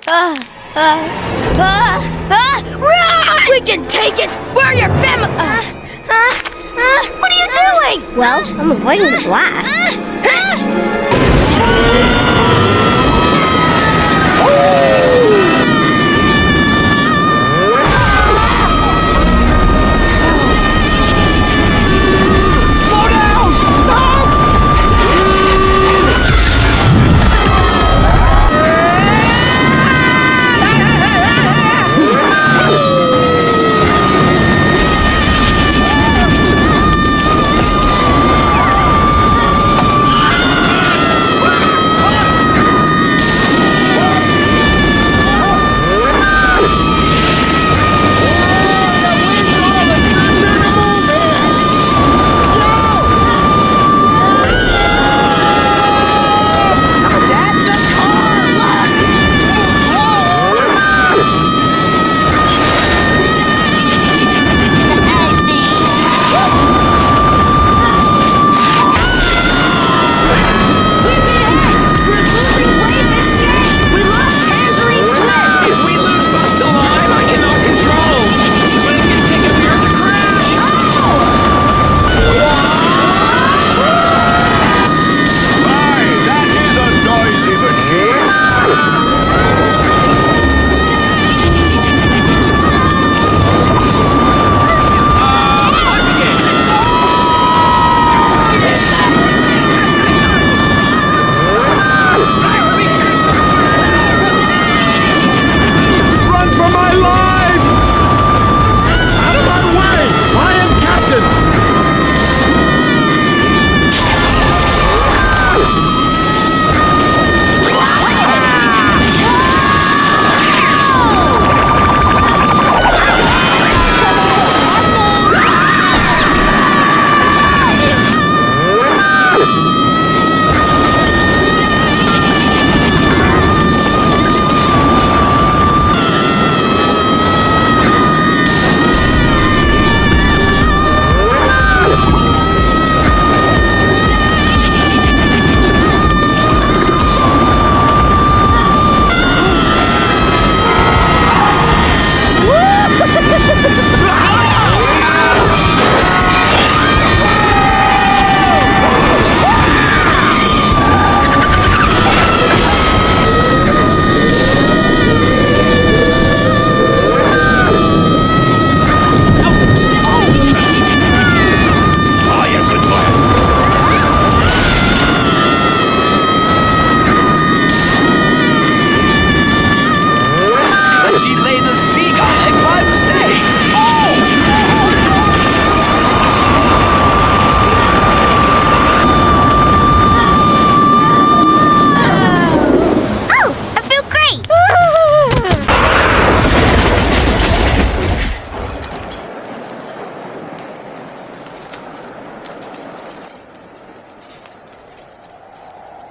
Run! We can take it! Where are your family? What are you doing? Well, I'm avoiding the blast.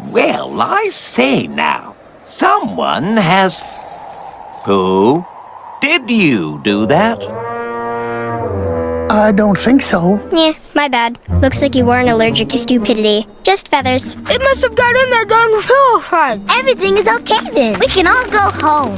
Well, I say now, someone has... Who? Did you do that? I don't think so. Yeah, my bad. Looks like you weren't allergic to stupidity. Just feathers. It must have got in there during the pillow fight. Everything is okay then. We can all go home.